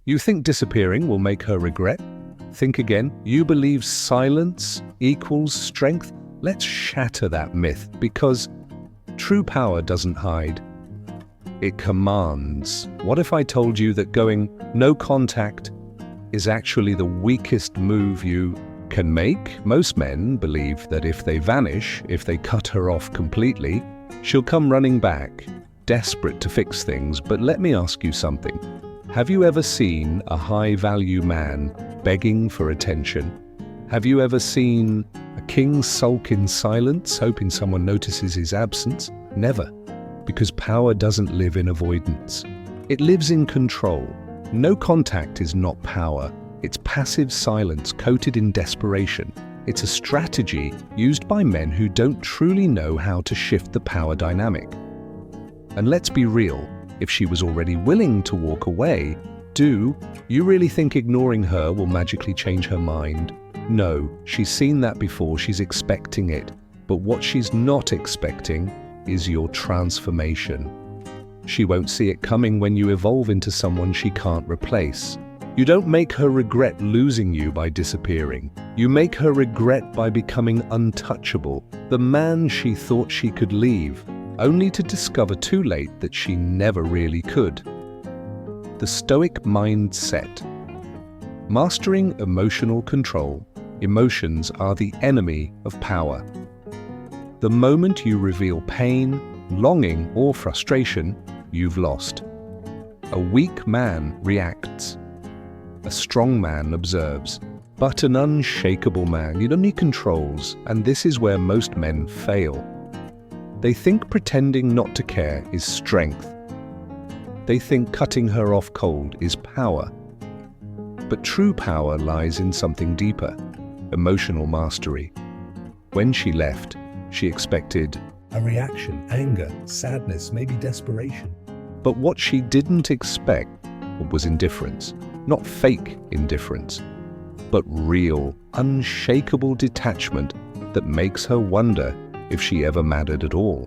You think disappearing will make her regret? Think again. You believe silence equals strength? Let's shatter that myth, because true power doesn't hide. It commands. What if I told you that going no contact is actually the weakest move you can make? Most men believe that if they vanish, if they cut her off completely, she'll come running back, desperate to fix things. But let me ask you something. Have you ever seen a high-value man begging for attention? Have you ever seen a king sulk in silence, hoping someone notices his absence? Never, because power doesn't live in avoidance. It lives in control. No contact is not power. It's passive silence coated in desperation. It's a strategy used by men who don't truly know how to shift the power dynamic. And let's be real, if she was already willing to walk away, do you really think ignoring her will magically change her mind? No, she's seen that before, she's expecting it. But what she's not expecting is your transformation. She won't see it coming when you evolve into someone she can't replace. You don't make her regret losing you by disappearing. You make her regret by becoming untouchable, the man she thought she could leave, only to discover too late that she never really could. The Stoic mindset. Mastering emotional control. Emotions are the enemy of power. The moment you reveal pain, longing, or frustration, you've lost. A weak man reacts. A strong man observes. But an unshakable man, he controls, and this is where most men fail. They think pretending not to care is strength. They think cutting her off cold is power. But true power lies in something deeper, emotional mastery. When she left, she expected a reaction, anger, sadness, maybe desperation. But what she didn't expect was indifference, not fake indifference, but real, unshakable detachment that makes her wonder if she ever mattered at all.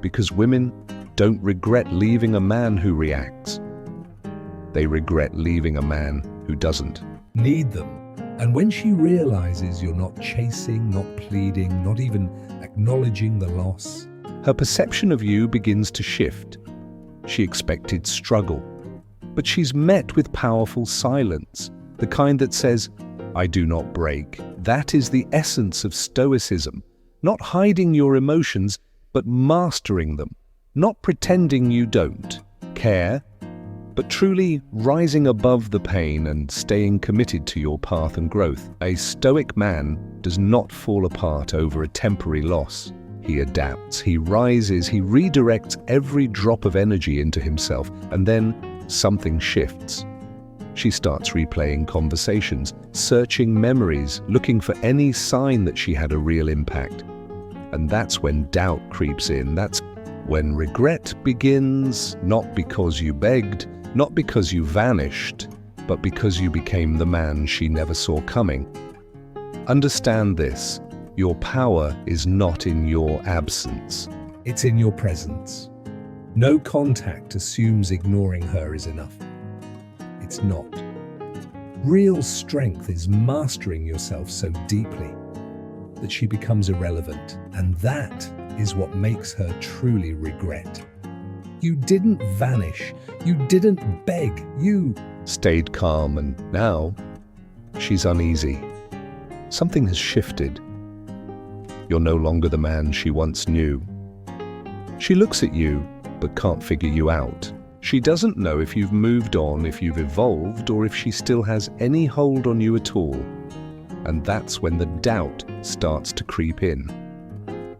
Because women don't regret leaving a man who reacts. They regret leaving a man who doesn't need them. And when she realizes you're not chasing, not pleading, not even acknowledging the loss, her perception of you begins to shift. She expected struggle, but she's met with powerful silence, the kind that says, "I do not break." That is the essence of Stoicism. Not hiding your emotions, but mastering them. Not pretending you don't care, but truly rising above the pain and staying committed to your path and growth. A Stoic man does not fall apart over a temporary loss. He adapts, he rises, he redirects every drop of energy into himself, and then something shifts. She starts replaying conversations, searching memories, looking for any sign that she had a real impact. And that's when doubt creeps in. That's when regret begins, not because you begged, not because you vanished, but because you became the man she never saw coming. Understand this, your power is not in your absence, it's in your presence. No contact assumes ignoring her is enough. It's not. Real strength is mastering yourself so deeply that she becomes irrelevant, and that is what makes her truly regret. You didn't vanish, you didn't beg, you stayed calm, and now she's uneasy. Something has shifted. You're no longer the man she once knew. She looks at you, but can't figure you out. She doesn't know if you've moved on, if you've evolved, or if she still has any hold on you at all. And that's when the doubt starts to creep in.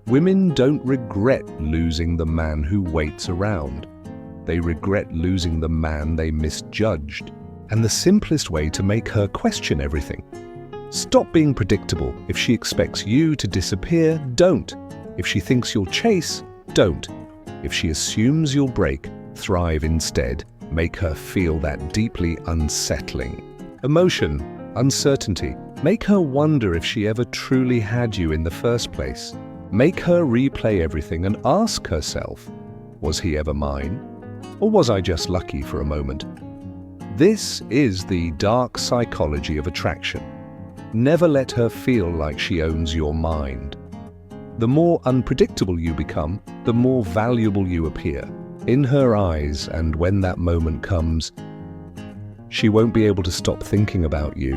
Women don't regret losing the man who waits around. They regret losing the man they misjudged. And the simplest way to make her question everything. Stop being predictable. If she expects you to disappear, don't. If she thinks you'll chase, don't. If she assumes you'll break, thrive instead. Make her feel that deeply unsettling emotion, uncertainty. Make her wonder if she ever truly had you in the first place. Make her replay everything and ask herself, was he ever mine? Or was I just lucky for a moment? This is the dark psychology of attraction. Never let her feel like she owns your mind. The more unpredictable you become, the more valuable you appear in her eyes, and when that moment comes, she won't be able to stop thinking about you.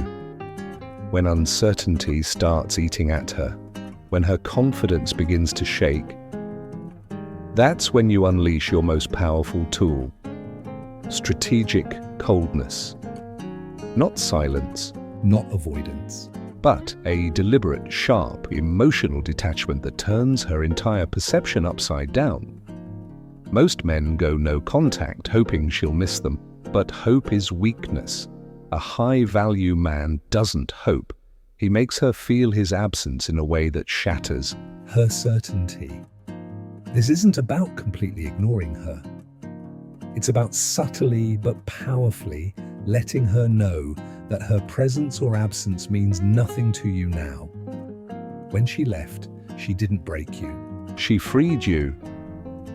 When uncertainty starts eating at her, when her confidence begins to shake, that's when you unleash your most powerful tool: strategic coldness. Not silence, not avoidance, but a deliberate, sharp, emotional detachment that turns her entire perception upside down. Most men go no contact, hoping she'll miss them, but hope is weakness. A high-value man doesn't hope. He makes her feel his absence in a way that shatters her certainty. This isn't about completely ignoring her. It's about subtly but powerfully letting her know that her presence or absence means nothing to you now. When she left, she didn't break you. She freed you.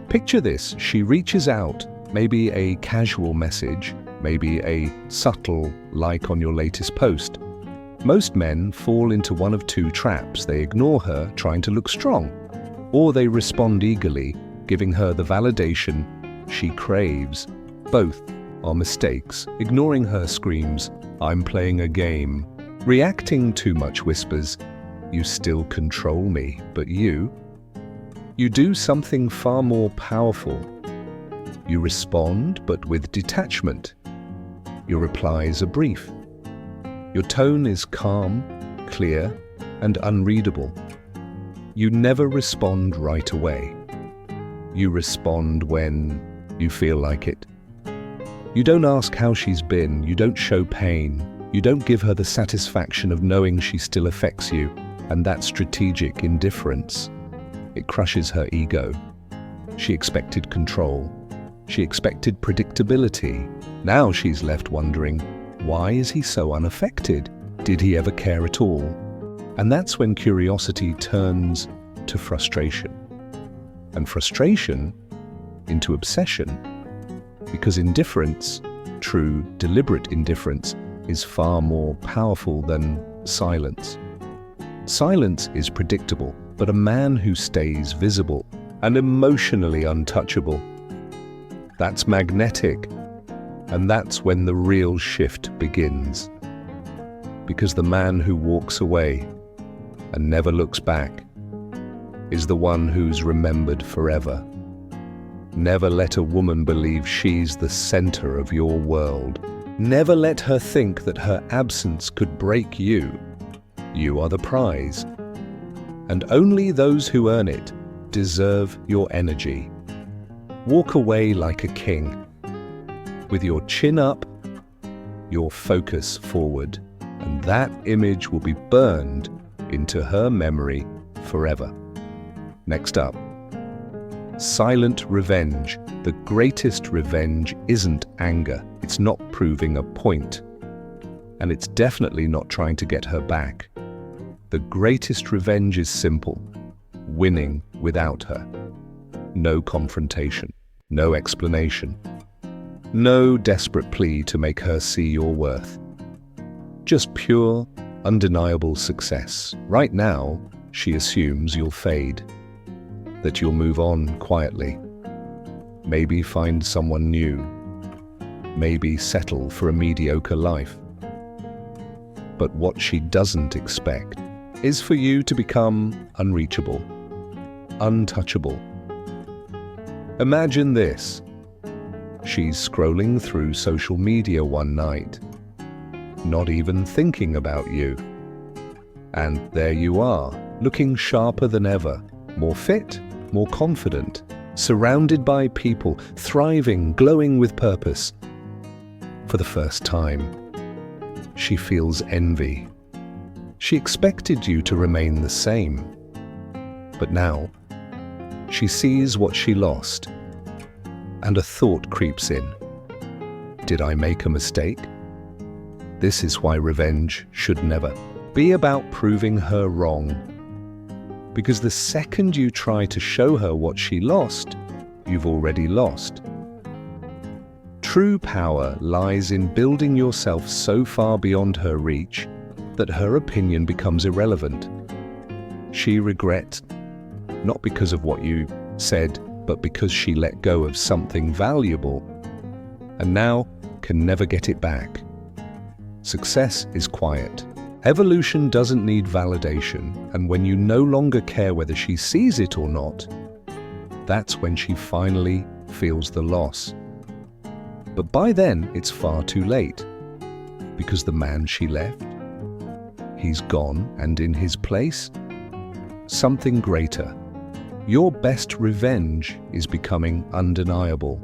Picture this: she reaches out, maybe a casual message, maybe a subtle like on your latest post. Most men fall into one of two traps. They ignore her, trying to look strong, or they respond eagerly, giving her the validation she craves. Both are mistakes. Ignoring her screams, "I'm playing a game." Reacting too much whispers, "You still control me." But you do something far more powerful. You respond, but with detachment. Your replies are brief. Your tone is calm, clear, and unreadable. You never respond right away. You respond when you feel like it. You don't ask how she's been. You don't show pain. You don't give her the satisfaction of knowing she still affects you. And that strategic indifference, it crushes her ego. She expected control. She expected predictability. Now she's left wondering, why is he so unaffected? Did he ever care at all? And that's when curiosity turns to frustration. And frustration into obsession. Because indifference, true, deliberate indifference, is far more powerful than silence. Silence is predictable, but a man who stays visible and emotionally untouchable, that's magnetic. And that's when the real shift begins. Because the man who walks away and never looks back is the one who's remembered forever. Never let a woman believe she's the center of your world. Never let her think that her absence could break you. You are the prize. And only those who earn it deserve your energy. Walk away like a king, with your chin up, your focus forward, and that image will be burned into her memory forever. Next up, silent revenge. The greatest revenge isn't anger. It's not proving a point. And it's definitely not trying to get her back. The greatest revenge is simple: winning without her. No confrontation, no explanation, no desperate plea to make her see your worth. Just pure, undeniable success. Right now, she assumes you'll fade, that you'll move on quietly, maybe find someone new, maybe settle for a mediocre life. But what she doesn't expect is for you to become unreachable, untouchable. Imagine this. She's scrolling through social media one night, not even thinking about you. And there you are, looking sharper than ever, more fit, more confident, surrounded by people, thriving, glowing with purpose. For the first time, she feels envy. She expected you to remain the same. But now, she sees what she lost, and a thought creeps in. Did I make a mistake? This is why revenge should never be about proving her wrong. Because the second you try to show her what she lost, you've already lost. True power lies in building yourself so far beyond her reach that her opinion becomes irrelevant. She regrets, not because of what you said, but because she let go of something valuable, and now can never get it back. Success is quiet. Evolution doesn't need validation, and when you no longer care whether she sees it or not, that's when she finally feels the loss. But by then, it's far too late, because the man she left, he's gone, and in his place, something greater. Your best revenge is becoming undeniable.